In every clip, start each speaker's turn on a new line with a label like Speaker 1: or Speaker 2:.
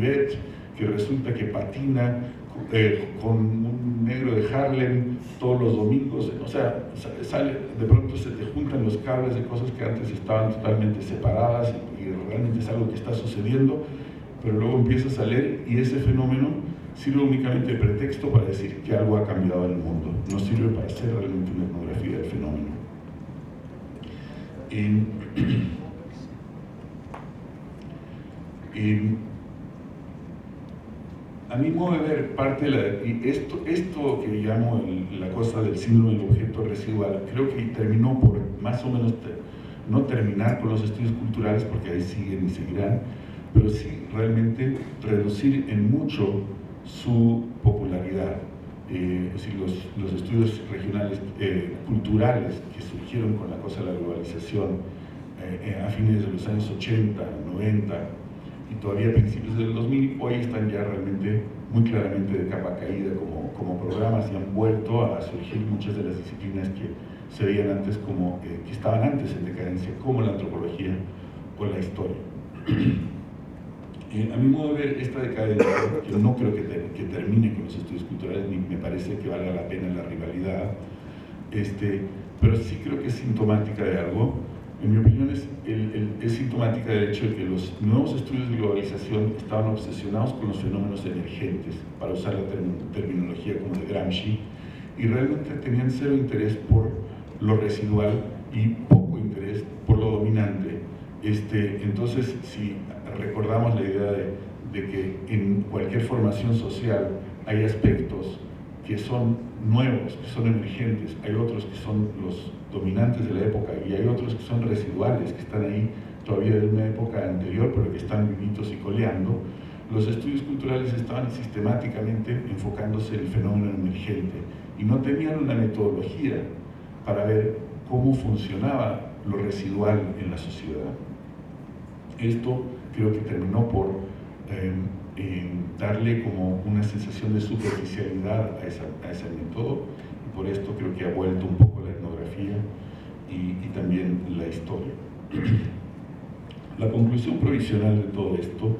Speaker 1: que resulta que patina con un negro de Harlem todos los domingos, o sea, de pronto se te juntan los cables de cosas que antes estaban totalmente separadas y realmente es algo que está sucediendo, pero luego empiezas a leer y ese fenómeno sirve únicamente de pretexto para decir que algo ha cambiado en el mundo, no sirve para hacer realmente una etnografía del fenómeno. A mi modo de ver, parte de esto que llamo la cosa del síndrome del objeto residual, creo que terminó por más o menos no terminar con los estudios culturales, porque ahí siguen y seguirán, pero sí realmente reducir en mucho su popularidad. Es decir, los estudios regionales, culturales que surgieron con la cosa de la globalización a fines de los años 80, 90 y todavía a principios del 2000, hoy están ya realmente muy claramente de capa caída como programas y han vuelto a surgir muchas de las disciplinas que se veían antes como, que estaban antes en decadencia, como la antropología o la historia. A mi modo de ver, esta decadencia, que no creo que termine con los estudios culturales, ni me parece que valga la pena la rivalidad, pero sí creo que es sintomática de algo. En mi opinión es sintomática del hecho de que los nuevos estudios de globalización estaban obsesionados con los fenómenos emergentes, para usar la terminología como de Gramsci, y realmente tenían cero interés por lo residual y poco interés por lo dominante. Entonces, si recordamos la idea de que en cualquier formación social hay aspectos que son nuevos, que son emergentes, hay otros que son los dominantes de la época y hay otros que son residuales, que están ahí todavía de una época anterior, pero que están vivitos y coleando. Los estudios culturales estaban sistemáticamente enfocándose en el fenómeno emergente y no tenían una metodología para ver cómo funcionaba lo residual en la sociedad. Esto creo que terminó por darle como una sensación de superficialidad a ese método, y por esto creo que ha vuelto un poco la etnografía y también la historia. La conclusión provisional de todo esto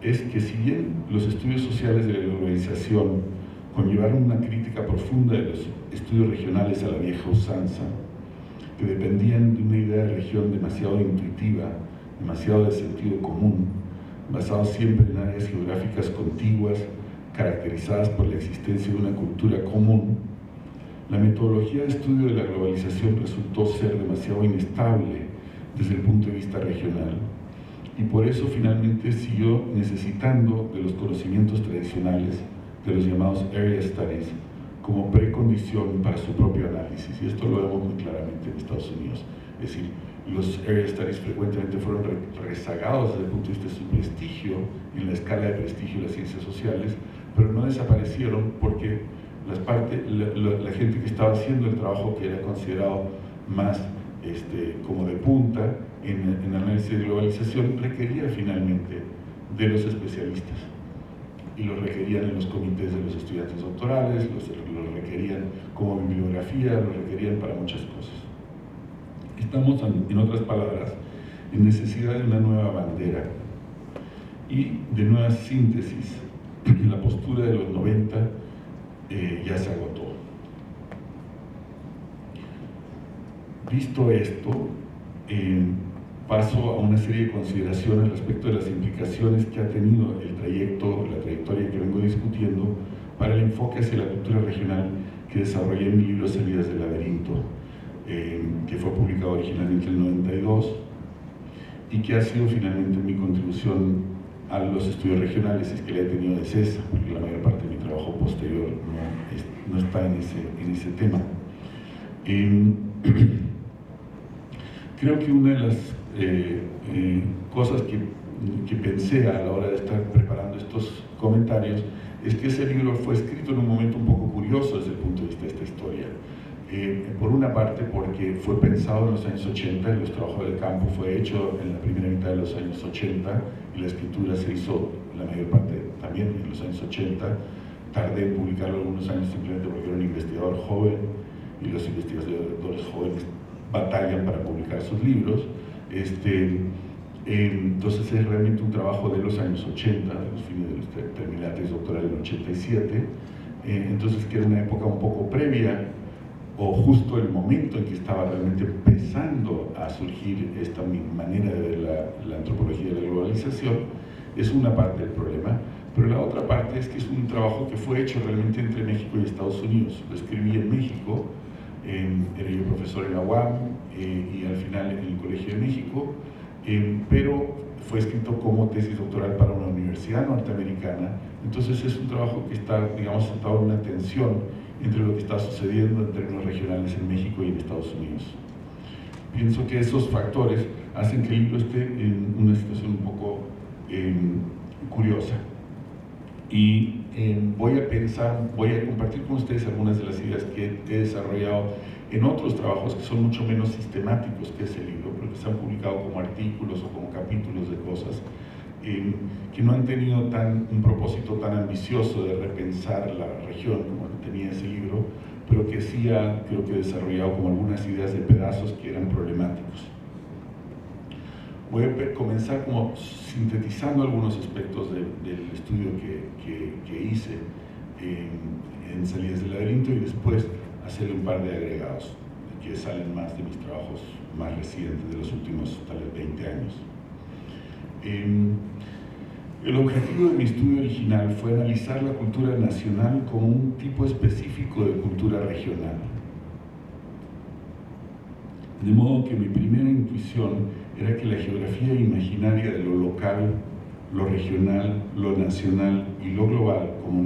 Speaker 1: es que si bien los estudios sociales de la globalización conllevaron una crítica profunda de los estudios regionales a la vieja usanza, que dependían de una idea de región demasiado intuitiva, demasiado de sentido común, basados siempre en áreas geográficas contiguas, caracterizadas por la existencia de una cultura común, la metodología de estudio de la globalización resultó ser demasiado inestable desde el punto de vista regional, y por eso finalmente siguió necesitando de los conocimientos tradicionales, de los llamados area studies, como precondición para su propio análisis, y esto lo vemos muy claramente en Estados Unidos. Es decir, los area studies frecuentemente fueron rezagados desde el punto de vista de su prestigio, en la escala de prestigio de las ciencias sociales, pero no desaparecieron porque la gente que estaba haciendo el trabajo que era considerado más como de punta en análisis de globalización requería finalmente de los especialistas, y los requerían en los comités de los estudiantes doctorales, los requerían como bibliografía, los requerían para muchas cosas. Estamos, en otras palabras, en necesidad de una nueva bandera y de nuevas síntesis. La postura de los 90 ya se agotó. Visto esto, paso a una serie de consideraciones respecto de las implicaciones que ha tenido la trayectoria que vengo discutiendo para el enfoque hacia la cultura regional que desarrollé en mi libro Salidas del Laberinto, que fue publicado originalmente en el 92 y que ha sido finalmente mi contribución a los estudios regionales, es que le he tenido de cesa, porque la mayor parte de mi trabajo posterior no está en ese tema. Creo que una de las cosas que pensé a la hora de estar preparando estos comentarios es que ese libro fue escrito en un momento un poco curioso desde el punto de vista de esta historia. Por una parte porque fue pensado en los años 80, y los trabajos del campo fue hecho en la primera mitad de los años 80, y la escritura se hizo la mayor parte también en los años 80. Tardé en publicarlo algunos años simplemente porque era un investigador joven, y los investigadores jóvenes batallan para publicar sus libros. Entonces es realmente un trabajo de los años 80, de los fines terminé la tesis doctoral en el 87, entonces que era una época un poco previa, o justo el momento en que estaba realmente empezando a surgir esta manera de ver la antropología de la globalización. Es una parte del problema, pero la otra parte es que es un trabajo que fue hecho realmente entre México y Estados Unidos. Lo escribí en México, era yo profesor en la UAM y al final en el Colegio de México, pero fue escrito como tesis doctoral para una universidad norteamericana. Entonces es un trabajo que está, digamos, sentado en una tensión entre lo que está sucediendo en términos regionales en México y en Estados Unidos. Pienso que esos factores hacen que el libro esté en una situación un poco curiosa. Y voy a compartir con ustedes algunas de las ideas que he desarrollado en otros trabajos que son mucho menos sistemáticos que ese libro, pero que se han publicado como artículos o como capítulos de cosas que no han tenido un propósito tan ambicioso de repensar la región como tenía ese libro, pero que sí creo que he desarrollado como algunas ideas de pedazos que eran problemáticos. Voy a comenzar como sintetizando algunos aspectos del estudio que hice en Salidas del Laberinto y después hacerle un par de agregados que salen más de mis trabajos más recientes de los últimos tal vez 20 años. El objetivo de mi estudio original fue analizar la cultura nacional como un tipo específico de cultura regional. De modo que mi primera intuición era que la geografía imaginaria de lo local, lo regional, lo nacional y lo global, como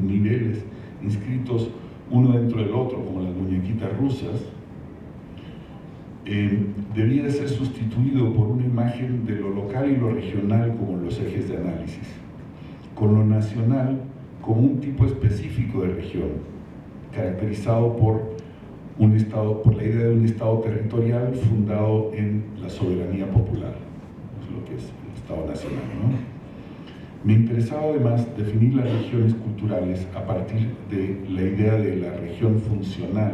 Speaker 1: niveles inscritos uno dentro del otro, como las muñequitas rusas, debía de ser sustituido por una imagen de lo local y lo regional como los ejes de análisis, con lo nacional como un tipo específico de región, caracterizado por la idea de un Estado territorial fundado en la soberanía popular, es lo que es el Estado nacional, ¿no? Me interesaba además definir las regiones culturales a partir de la idea de la región funcional